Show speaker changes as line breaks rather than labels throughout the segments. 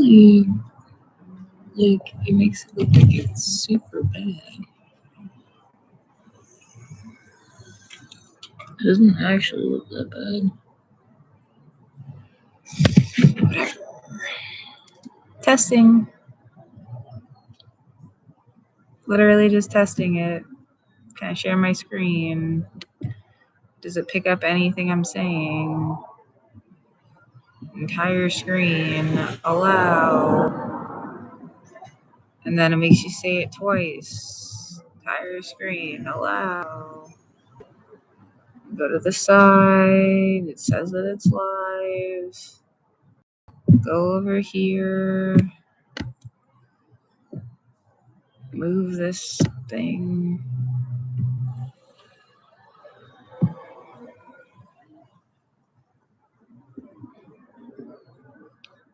really, like, it makes it look like it's super bad. It doesn't actually look that bad. Testing. Literally just testing it. Can I share my screen? Does it pick up anything I'm saying? Entire screen. Allow. And then it makes you say it twice. Entire screen. Allow. Go to the side. It says that it's live. Go over here. Move this thing.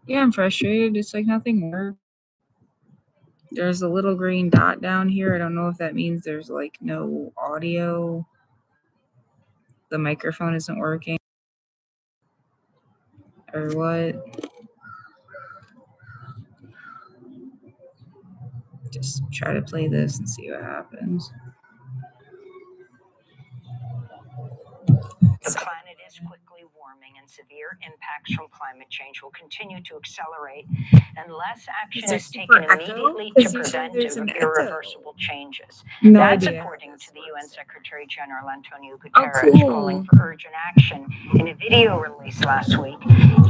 Yeah, I'm frustrated. It's like nothing works. There's a little green dot down here. I don't know if that means there's like no audio. The microphone isn't working. Or what? Just try to play this and see what happens.
The planet is quickly warming, and severe impacts from climate change will continue to accelerate unless action is taken immediately to prevent irreversible changes. That's according to the UN Secretary General Antonio Guterres, calling for urgent action. In a video released last week,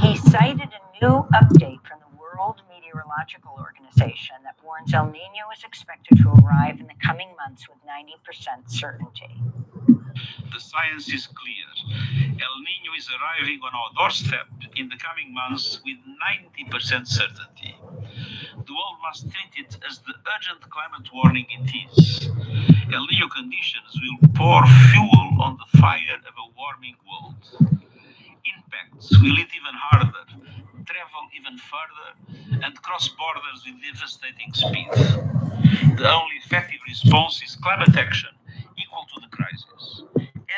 he cited a new update from the World Meteorological Organization that warns El Nino is expected to arrive in the coming months with 90% certainty.
The science is clear. El Nino is arriving on our doorstep in the coming months with 90% certainty. The world must treat it as the urgent climate warning it is. El Nino conditions will pour fuel on the fire of a warming world. Impacts will hit even harder, travel even further, and cross borders with devastating speed. The only effective response is climate action equal to the crisis.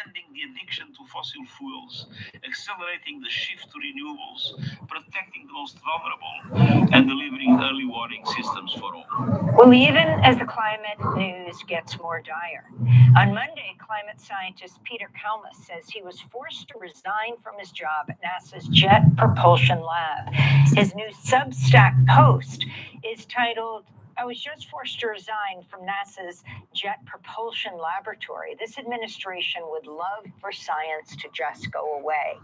Ending the addiction to fossil fuels, accelerating the shift to renewables, protecting the most vulnerable, and delivering early warning systems for all.
Well, even as the climate news gets more dire. On Monday, climate scientist Peter Kalmus says he was forced to resign from his job at NASA's Jet Propulsion Lab. His new Substack post is titled, "I was just forced to resign from NASA's Jet Propulsion Laboratory. This administration would love for science to just go away."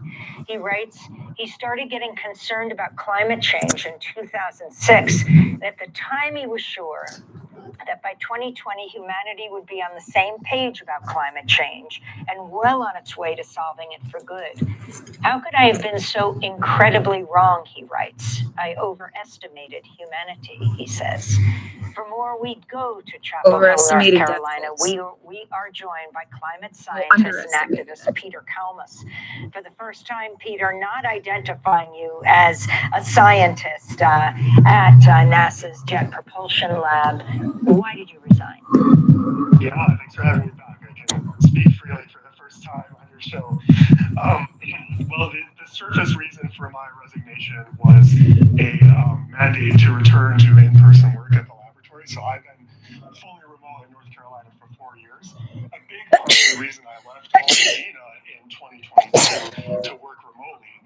He writes, he started getting concerned about climate change in 2006. And at the time, he was sure that by 2020, humanity would be on the same page about climate change and well on its way to solving it for good. "How could I have been so incredibly wrong?" he writes. "I overestimated humanity," he says. For more, we'd go to Chapel Hill, North Carolina. We are joined by climate scientist and activist Peter Kalmus. For the first time, Peter, not identifying you as a scientist at NASA's Jet Propulsion Lab. Why did you resign?
Yeah, thanks for having me back. I can speak freely for the first time on your show. Well, the surface reason for my resignation was a mandate to return to in-person work at the laboratory. So I've been fully remote in North Carolina for 4 years. A big part of the reason I left Pasadena in 2022 to work remotely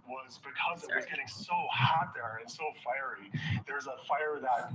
was because it was getting so hot there and so fiery. There's a fire that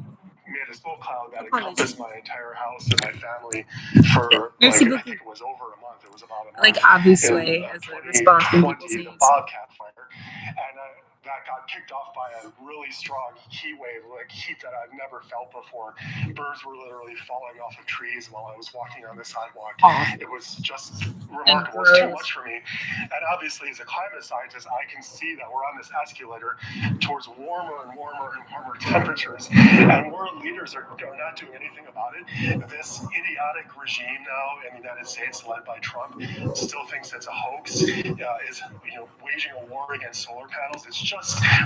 made a smoke cloud that encompassed my entire house and my family for I think it was over a month. It was about a month.
Like obviously, as a response from people's needs.
The Bobcat fire, and that got kicked off by a really strong heat wave, like heat that I've never felt before. Birds were literally falling off of trees while I was walking on the sidewalk. It was just remarkable. It was too much for me. And obviously, as a climate scientist, I can see that we're on this escalator towards warmer and warmer and warmer temperatures, and world leaders are not doing anything about it. This idiotic regime now in the United States, led by Trump, still thinks it's a hoax. Is waging a war against solar panels. It's just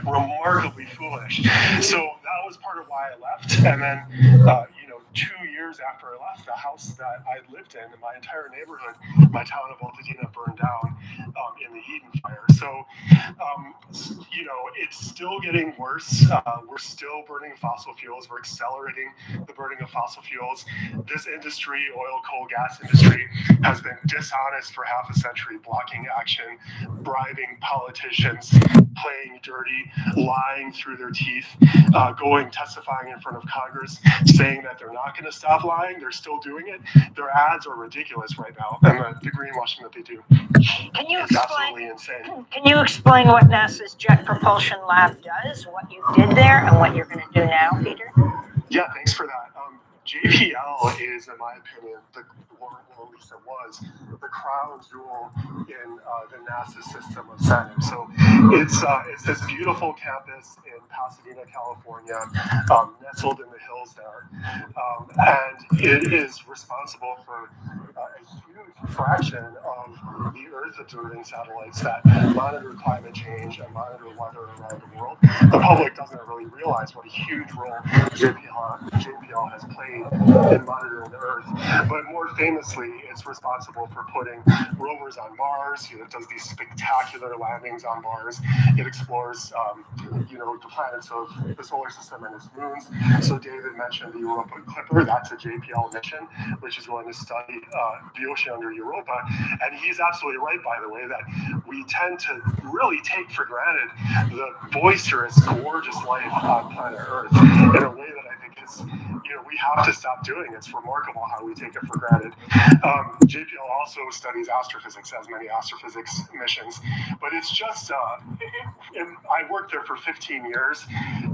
remarkably foolish. So that was part of why I left. And then 2 years after I left, the house that I lived in my entire neighborhood, my town of Altadena, burned down in the Eden fire. So So, you know, it's still getting worse. We're still burning fossil fuels. We're accelerating the burning of fossil fuels. This industry, oil, coal, gas industry, has been dishonest for half a century, blocking action, bribing politicians, playing dirty, lying through their teeth, testifying in front of Congress, saying that they're not going to stop lying. They're still doing it. Their ads are ridiculous right now, and the greenwashing that they do.
Can you
It's absolutely insane.
Can you explain what NASA's Jet Propulsion Lab does, what you did there, and what you're going to do now, Peter?
Yeah, thanks for that. JPL is, in my opinion, or at least it was, the crown jewel in the NASA system of centers. So it's this beautiful campus in Pasadena, California, nestled in the hills there, and it is responsible for a huge fraction of the Earth observing satellites that monitor climate change and monitor weather around the world. The public doesn't really realize what a huge role JPL has played in monitoring the Earth. But more famously, it's responsible for putting rovers on Mars. It does these spectacular landings on Mars. It explores, the planets of the solar system and its moons. So David mentioned the Europa Clipper. That's a JPL mission, which is going to study the ocean under Europa. And he's absolutely right, by the way, that we tend to really take for granted the boisterous, gorgeous life on planet Earth in a way that I think is, we have to stop doing. It's remarkable how we take it for granted. JPL also studies astrophysics, as many astrophysics missions, but it's just, I worked there for 15 years.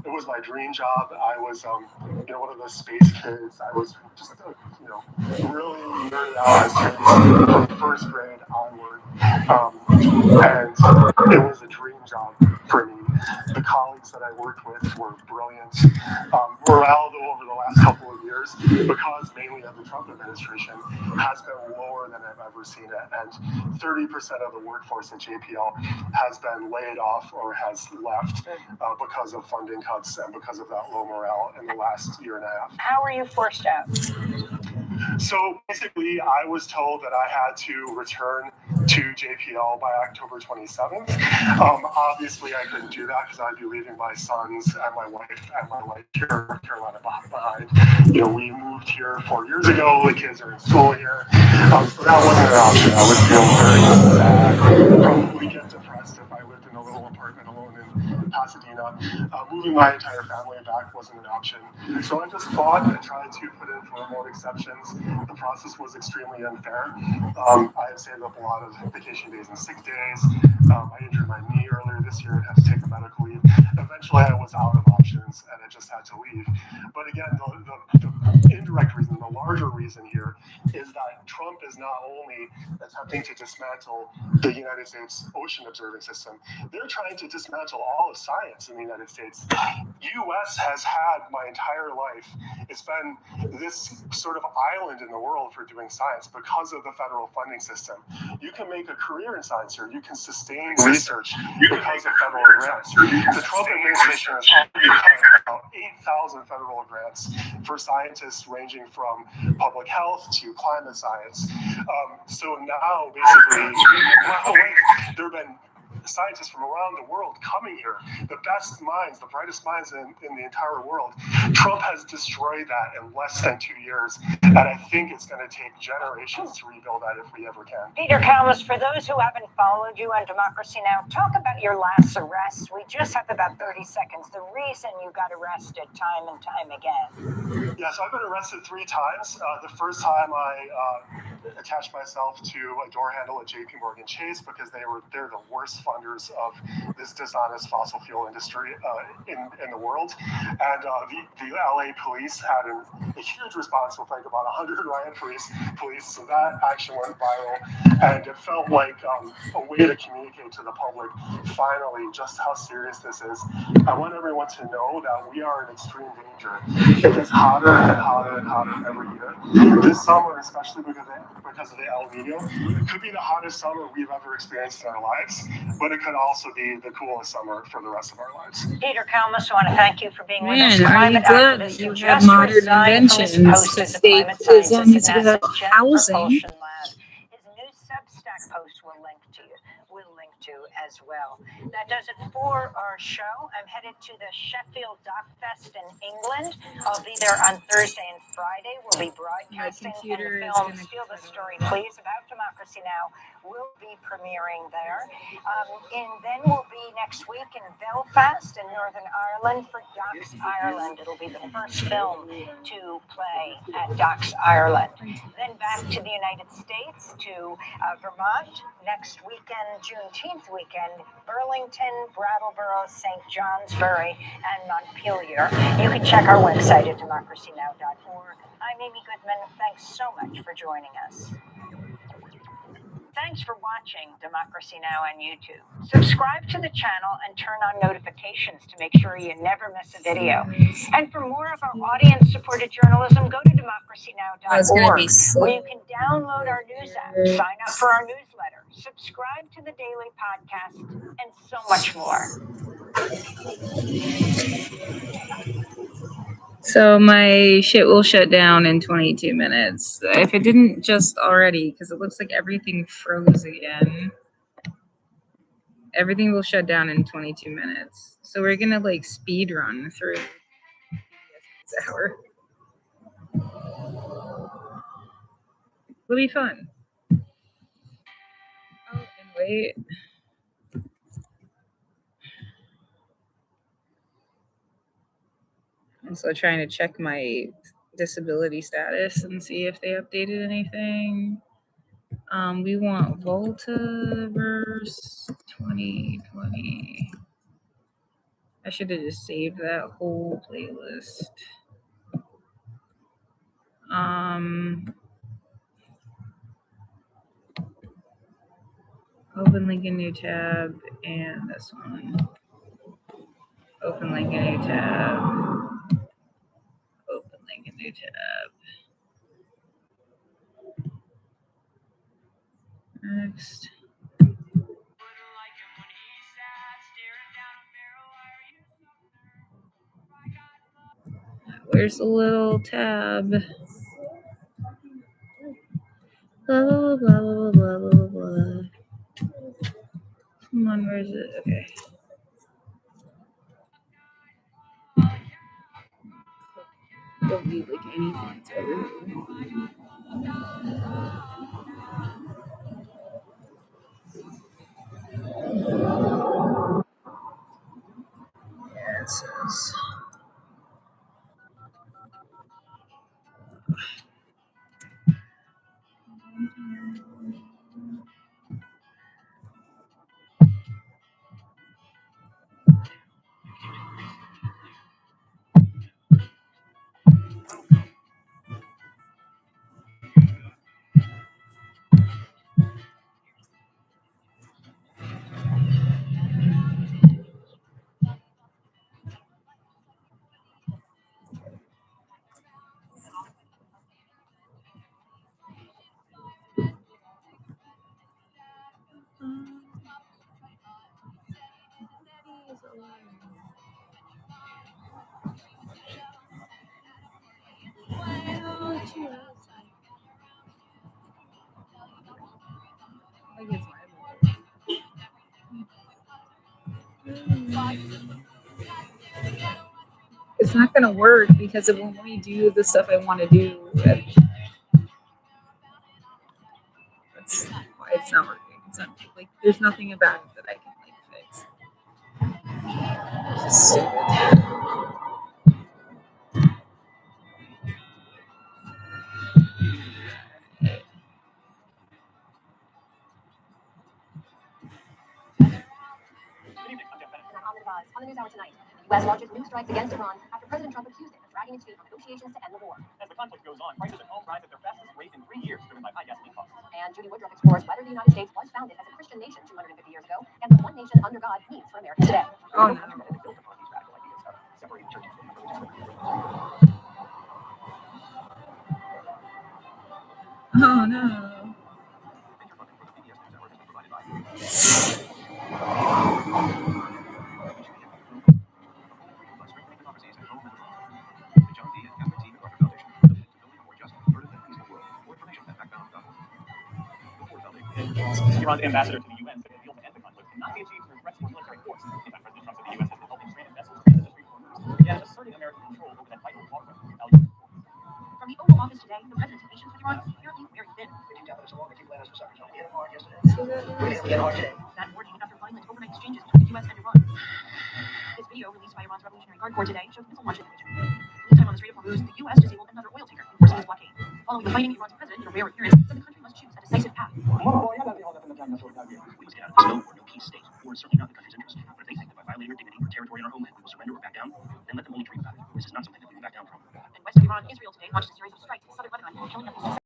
It was my dream job. I was, one of those space kids. I was just, really nerded out from first grade onward. And it was a dream job for me. The colleagues that I worked with were brilliant. Morale, though, over the last couple of years, because mainly of the Trump administration, has been lower than I've ever seen it. And 30% of the workforce at JPL has been laid off or has left because of funding cuts and because of that low morale in the last year and a half.
How were you forced out?
So basically, I was told that I had to return to JPL by October 27th. Obviously, I couldn't do that because I'd be leaving my sons and my wife here in North Carolina behind. We moved here 4 years ago. The kids are in school here. So that wasn't an option. I would feel very sad, probably get depressed if I lived in a little apartment alone in Pasadena. Moving my entire family back wasn't an option. So I just fought and tried to put in for remote exceptions. The process was extremely unfair. I had saved up a lot of vacation days and sick days. I injured my knee earlier this year and had to take a medical leave. Eventually, I was out of options and I just had to leave. But again, the indirect reason, the larger reason here is that Trump is not only attempting to dismantle the United States ocean observing system, they're trying to dismantle all of science in the United States. U.S. has had my entire life. It's been this sort of island in the world for doing science because of the federal funding system. You can make a career in science here. You can sustain research because of federal grants. The Trump administration has cut about 8,000 federal grants for scientists ranging from public health to climate science. So now, basically, there have been scientists from around the world coming here, the best minds, the brightest minds in the entire world. Trump has destroyed that in less than 2 years, and I think it's going to take generations to rebuild that if we ever can.
Peter Kalmus, for those who haven't followed you on Democracy Now!, talk about your last arrests. We just have about 30 seconds. The reason you got arrested time and time again.
Yeah, so I've been arrested 3 times. The first time I attached myself to a door handle at JP Morgan Chase because they're the worst funders of this dishonest fossil fuel industry in the world. And the LA police had a huge response with like about 100 Ryan police. So that action went viral, and it felt like a way to communicate to the public finally just how serious this is. I want everyone to know that we are in extreme danger. It gets hotter and hotter and hotter every year. This summer, especially because of the El Nino, it could be the hottest summer we've ever experienced in our lives, but it could also be the coolest summer for the rest of our lives.
Peter Kalmus, I want to thank you for being with us.
Man, are you glad that you have modern inventions to save prisons, to have housing?
His new Substack post will link to to as well. That does it for our show. I'm headed to the Sheffield Doc Fest in England. I'll be there on Thursday and Friday. We'll be broadcasting, and the film Steal the Story, Please, about Democracy Now! Will be premiering there. And then we'll be next week in Belfast in Northern Ireland for Docs Ireland. It'll be the first film to play at Docs Ireland. Then back to the United States, to Vermont next weekend, Juneteenth weekend, Burlington, Brattleboro, St. Johnsbury, and Montpelier. You can check our website at democracynow.org. I'm Amy Goodman. Thanks so much for joining us. Thanks for watching Democracy Now! On YouTube. Subscribe to the channel and turn on notifications to make sure you never miss a video. And for more of our audience-supported journalism, go to democracynow.org, where you can download our news app, sign up for our newsletter, subscribe to the daily podcast, and so much more.
So my shit will shut down in 22 minutes. If it didn't just already, because it looks like everything froze again. Everything will shut down in 22 minutes. So we're gonna like speed run through this hour. It'll be fun. Oh, and wait. I'm still trying to check my disability status and see if they updated anything. We want Voltaverse 2020. I should have just saved that whole playlist. Open link in new tab and this one. Open link in new tab. Open link in new tab. Next. Where's the little tab? Blah, blah, blah, blah, blah, blah, blah. Come on, where is it? Okay. Don't need like anything. It's over here. Yeah, it says. It's not gonna work because it won't let me do the stuff I want to do. That's why it's not working. It's not, like there's nothing about it that I can like fix. It's just stupid.
On the news hour tonight, the U.S. launches new strikes against Iran after President Trump accused it of dragging its feet on negotiations to end the war.
As the conflict goes on, prices at home rise at their fastest rate in 3 years, driven by high gasoline costs.
And Judy Woodruff explores whether the United States was founded as a Christian nation 250 years ago, and what one nation under God means for Americans today.
Oh no. Oh no.
Iran's ambassador to the UN said the deal to end the conflict cannot reports. In fact, President Trump said the U.S. has been helping stranded vessels transit the Strait of Hormuz, again asserting American control over that vital waterway.
From the Oval Office today, the president's patience with Iran apparently wearing thin. That morning, after violent overnight exchanges between the U.S. and Iran. This video released by Iran's Revolutionary Guard Corps today shows missile launches in Israel. Meantime, on the Strait of Hormuz, the U.S. disabled another oil tanker enforcing its blockade. Following the fighting, Iran's president, in a rare appearance, said the country must choose a decisive path.
We must get out of this no or no peace state. War is certainly not in the country's interest. But if they think that by violating our dignity or territory in our homeland we will surrender or back down, then let them only dream about it. This is not something that we can back down from.
In west of Iran, Israel today launched a series of strikes in southern Lebanon, killing at least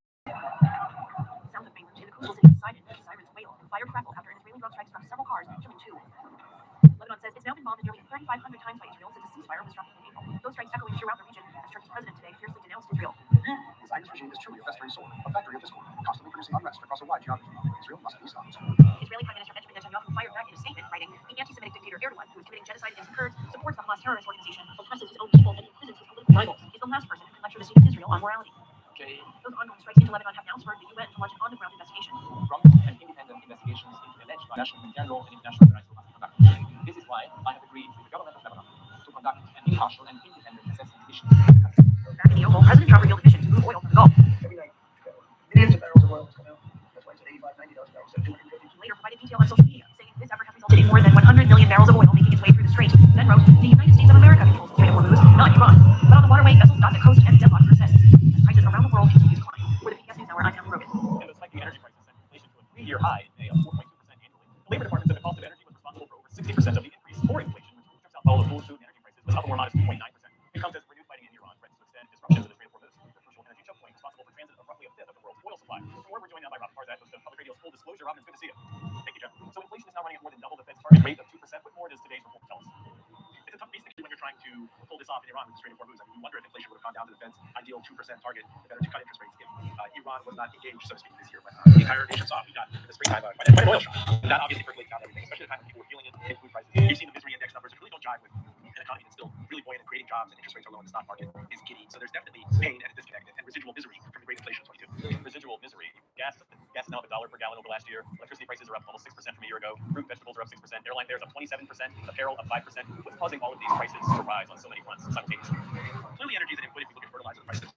south of Beirut in the coastal city of Sidon. Sirens wail. Fire crackled after an Israeli drone strike struck several cars, killing 2. Lebanon says it's now been bombed nearly 3,500 times by Israel since a ceasefire was struck in April. Those strikes echoing throughout the region as Turkey's president today fiercely denounced Israel.
The Zionist regime is truly a festering sore, a factory of discord, constantly producing unrest across a wide geography. Israel must be stopped.
Israeli Prime Minister Benjamin Netanyahu fired back in a statement, writing, the anti-Semitic dictator Erdogan, who is committing genocide against the Kurds, supports the Hamas terrorist organization, oppresses his own people, and imprisons his political rivals. He's the last person who can lecture the state of Israel on morality. Those ongoing strikes into Lebanon have now spurred the UN to launch an on-the-ground investigation.
Prompt and independent investigations into alleged violations in general and international rights must be conducted. This is why I have agreed with the government of Lebanon to conduct an impartial and independent assessment mission.
Back in the Oval, President Trump revealed a mission to move oil from the Gulf.
Every night, millions of barrels of oil come out. That's why it's at 85, 90 barrels instead of 250.
He later provided detail on social media, saying this effort has resulted in more than 100 million barrels of oil making its way through the strait. Then wrote, the United States of America controls the Strait of Hormuz, not Iran. But on the waterway, vessels dot the coast and deadlock persists. Prices around the world continue to climb. For the PBS NewsHour, I'm Ellen Rogan.
And the spiking energy prices sent inflation to a 3-year high in May of 4.2% annually. The Labor Department said the cost of energy was responsible for over 60% of the increase. Core inflation, which turns out all of food and energy prices, was up a more modest 2.9%. It comes as renewed fighting in Iran threatens to extend disruptions in the Strait of Hormuz, the crucial energy choke point responsible for transit of roughly a fifth of the world's oil supply. From where we're joined now by Robin Farzad, host of Public Radio's Full Disclosure. Robin, it's good to see you. Thank you, Jeff. So inflation is now running at more than double the Fed's target rate of 2%. What more does today's report tell us? It's a tough piece when you're trying to pull this off in Iran with the Strait of Hormuz. I mean, you wonder if inflation would have gone down to the Fed's ideal 2% target, better to cut interest rates if Iran was not engaged, so to speak, this year. But the entire nation saw it. We got in the springtime quite an oil shock. That obviously percolates down everything, especially at a time when people were feeling it in food prices. You've seen the misery index numbers, which really don't jive with an economy that's still really buoyant and creating jobs, and interest rates are low in the stock market is giddy. So there's definitely pain and a disconnect and residual misery from the great inflation of 22. Residual misery. Gas is now up $1 per gallon over last year. Electricity prices are up almost 6% from a year ago. Fruit and vegetables are up 6%. Airline fares up 27%. Apparel up 5%. What's causing all of these prices to rise on so many fronts simultaneously? Clearly, energy is an input. If you look at fertilizer prices,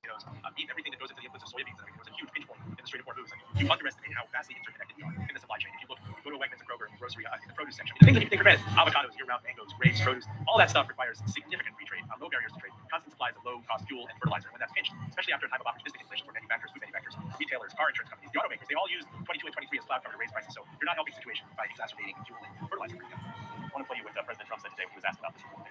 even everything that goes into the inputs of soybeans, there was a huge pinch point in the Strait of Hormuz. You underestimate how vastly interconnected we are in the supply chain. If you go to a Wegmans and Kroger and grocery in the produce section, the things that you take for granted, avocados, year-round mangoes, grapes, produce, all that stuff requires significant free trade, low barriers to trade, constant supplies of low-cost fuel and fertilizer. And when that's pinched, especially after a time of opportunistic inflation for manufacturers, food manufacturers, retailers, car insurance companies, the automakers, they all use 22 and 23 as cloud cover to raise prices. So you're not helping the situation by exacerbating fuel and fertilizer premium. I want to play you what President Trump said today when he was asked about this report.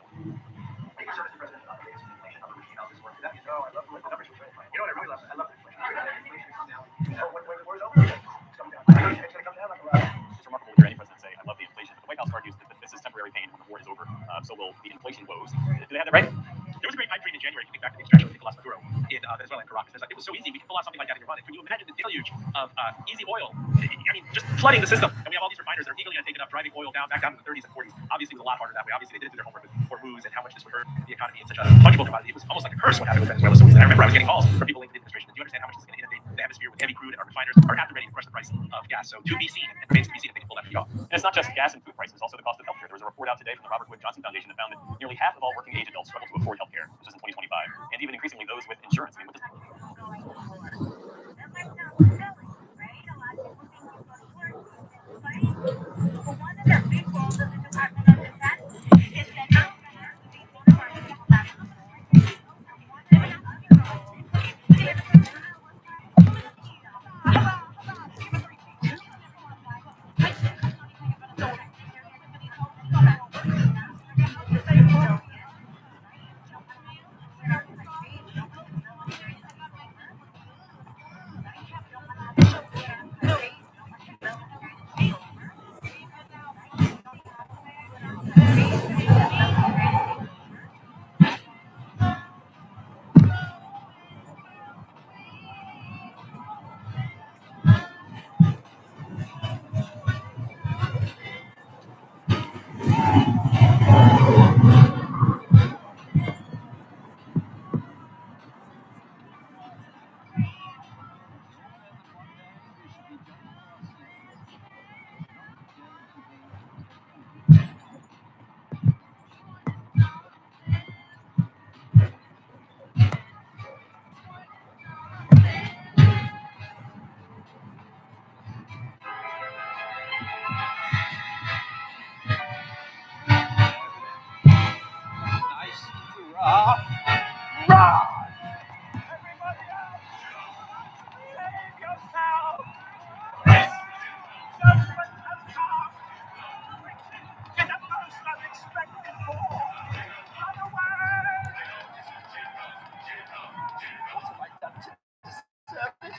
Thank you so much, Mr. President. The inflation number, which came out this morning. No, I love the numbers. You know what I really love? I love the inflation. Inflation come down. When the war's over, it's coming down. It's going to come down like a rock.
It's remarkable to hear any president say, I love the inflation. But the White House argues that this is temporary pain. When the war is over, so will the inflation woes. Do they have that right? There was a great pipe dream in January. If you think back to the extraction of Nicolas Maduro in Venezuela and Caracas. It was so easy. We could pull out something like that in Iran. Can you imagine the deluge of easy oil? I mean, just flooding the system. And we have all these refiners that are eagerly going to take it up, driving oil back down to the 30s and 40s. Obviously, it was a lot harder that way. Obviously, they didn't do their homework with Hormuz and how much this would hurt the economy in such a fungible commodity. It was almost like a curse what happened with Venezuela. So I remember I was getting calls from people linked to the administration. Do you understand how much this is going to inundate the hemisphere with heavy crude, and our refiners are at the ready to crush the price of gas? So to be seen, and remains to be seen if they can pull that feat off. And it's not just gas and food prices, also the cost of healthcare. There was a report out today from the Robert Wood Johnson Foundation that found that nearly half of all working age adults struggle to afford healthcare. This is in 2025, and even increasingly those with insurance. I mean, what does Everybody else, behave yourself. This judgment has come. Get the most unexpected ball. Run away.
What have I done to deserve this?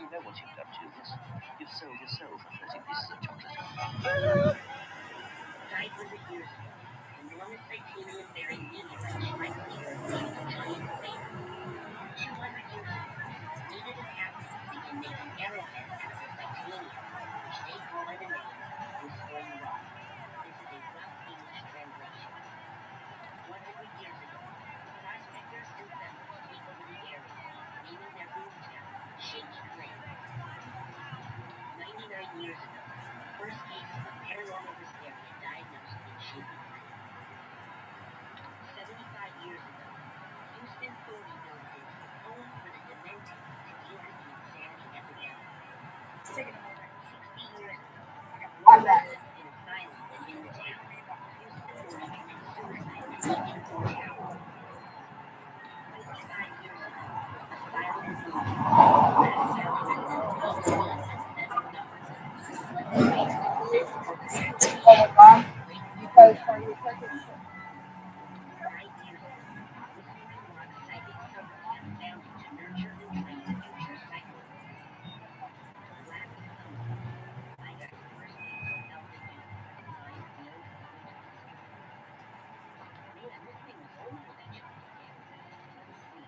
You know what you've done, Julius. You've sold your soul for 30 pieces of chocolate.
500 years ago, enormous titanium bearing meteorites strike the Earth, leaving a giant crater. 200 years ago, native inhabitants began making arrowheads out of the titanium, which they call by the name Whispering Rock. This is a rough English translation. 100 years ago, prospectors and settlers take over the area, naming their boomtown Shady Plain. 99 years ago, the first cases of paranormal hysteria diagnosed in Shady Plain. 75 years ago, Houston Thorny Villages was home for the demented to deal with the insanity epidemic. 60 years ago, more residents in asylum than in the town. Houston Thorny commits suicide in the Indoor Tower. 55 years ago, asylum employees mass sacrifices anesthetic numbers of useless, sensitive
Because for your second
5 years ago, Whispering Rock Psychic Summer Camp founded to nurture and train future psychics. Black Summer, Idaho's first peaceful alpha youth designed no photos. Man, this thing was over that chocolate cake. Let me see.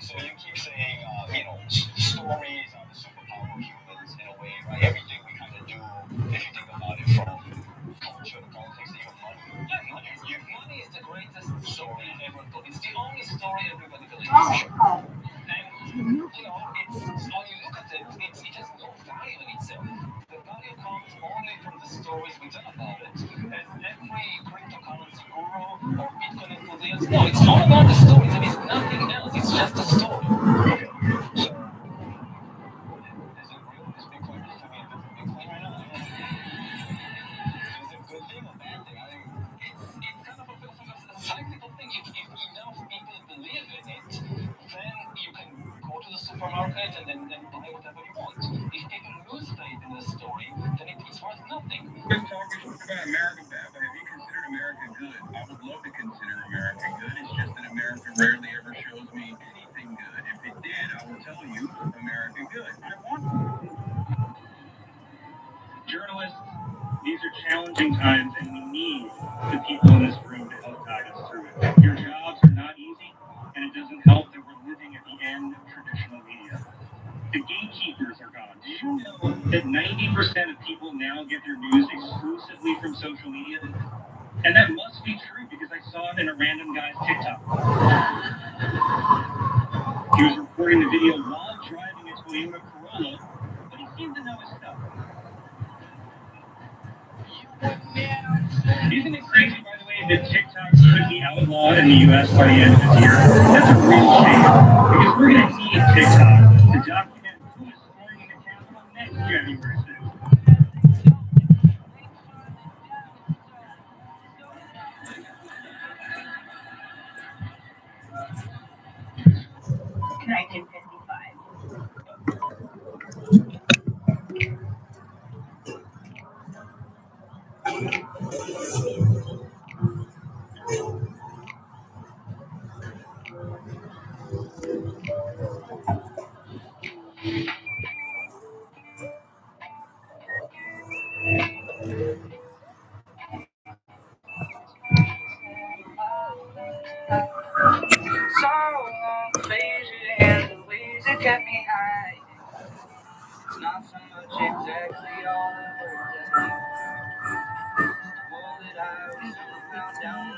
So you keep saying, stories are the superpower of humans in a way, right? Everything we kind of do, if you think about it, from culture to politics, even money. Yeah, money is the greatest story ever told. It's the only story everybody believes. And, when you look at it, it has no value in itself. The value comes only from the stories we tell about it. As every cryptocurrency guru or Bitcoin enthusiast, no, it's all about the stories. It is nothing else. It's just a story. So, is it real? Is Bitcoin just to be invested in Bitcoin right now? Is it a good thing or bad thing? I think it's kind of a cyclical thing. If enough people believe in it, then you can go to the supermarket and then buy whatever you want. If people lose faith in the story, then it's worth nothing. We're talking about America bad, but have you considered America good? I would love to consider America good. It's just that America rarely ever shows me anything good. If it did, I would tell you America good. I want to.
Journalists, these are challenging times, and we need the people in this room to help guide us through it. Your jobs are not easy, and it doesn't help that we're living at the end of traditional media. The gatekeepers are gone. Did you know that 90% of people now get their news exclusively from social media? And that must be true because I saw it in a random guy's TikTok. He was recording the video while driving a Toyota Corolla, but he seemed to know his stuff. Isn't it crazy, by the way, that TikTok could be outlawed in the U.S. by the end of this year? That's a real shame, because we're going to need TikTok to document who is storming the Capitol next January 6th.
1955. So long, faces and the ways that kept me high. It's not so much exactly all the words that I use. It's the wall that I was somehow down the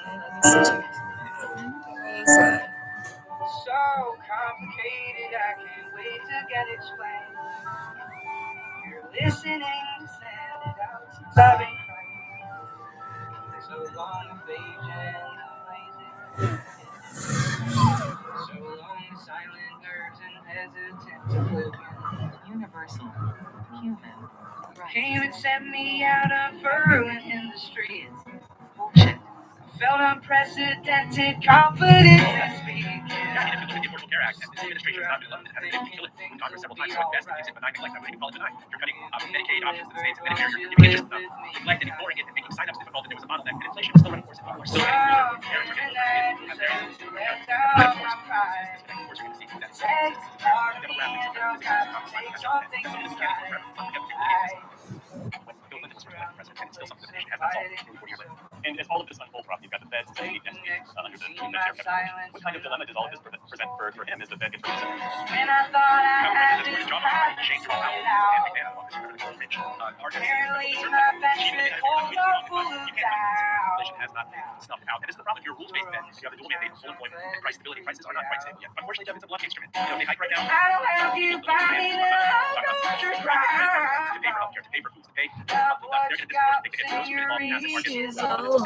so complicated, I can't wait to get explained. You're listening to send it out since I've been crying. So long, fade and the ways it so long, silent nerves and hesitant oblivion.
Universal, human, right.
Came and set me out unfurling in the streets.
felt unprecedented confidence in speaking.
Yeah, and if you look at the Affordable Care Act, this administration has not been loved and hasn't been able to kill it. Congress several times so invest in things in benign neglect. I wouldn't even call it benign. You're cutting Medicaid options to the states and Medicare. You're giving it just neglect and ignoring it and making signups difficult, and there was a bottleneck. And inflation is still running course, and people are still getting older. Parents are getting older. Kids have their own. Of course, we're going to see that demographics are when Bill Clinton was first elected president, and it's still something that the nation has not solved nearly 40 years later. And as all of this unfolds, Rob, you've got the Fed today investigating under the Medicare Federal. What kind of dilemma does all of this present for him as the Fed gets ready to change inflation has not been snuffed out. And this is the problem with your rules-based Fed. You have the dual mandate of full employment and price stability. Prices are not quite stable yet. Unfortunately, Jeff, it's a blunt instrument. You know, they hike right now.
I don't have you buying
to pay for healthcare, to pay for foods, to pay for monthly. They're going to disproportionately get those who get involved in asset markets,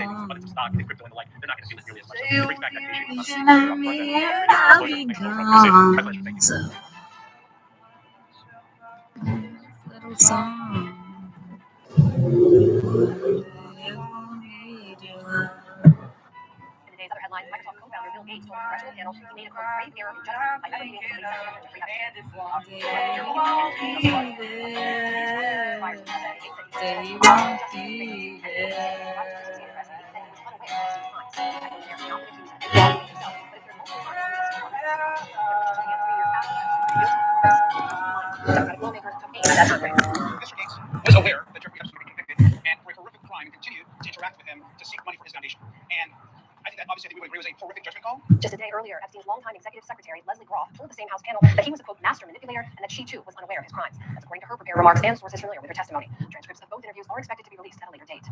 savings, stock, and crypto and the like. They're not going to feel it nearly as much. So it brings back that patient.
I'll be gone. So, little song.
In today's other headlines, Microsoft co-founder Bill Gates told a congressional panel he made a quote grave error of judgment by advocating for the release of
Mr. Gates was aware that Jeffrey Epstein had been convicted and for a horrific crime and continued to interact with him to seek money for his foundation. And I think that obviously we would agree was a horrific judgment call.
Just a day earlier, Epstein's longtime executive secretary, Leslie Groff, told the same House panel that he was a, quote, master manipulator and that she, too, was unaware of his crimes. That's according to her prepared remarks and sources familiar with her testimony. Transcripts of both interviews are expected to be released at a later date.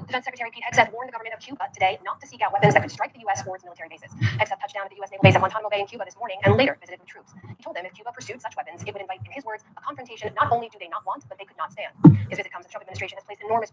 Defense Secretary Pete Hegseth warned the government of Cuba today not to seek out weapons that could strike the U.S. or its military bases. Hegseth touched down at the U.S. naval base at Guantanamo Bay in Cuba this morning and later visited with troops. He told them if Cuba pursued such weapons, it would invite, in his words, a confrontation not only do they not want, but they could not stand. His visit comes as the Trump administration has placed enormous pressure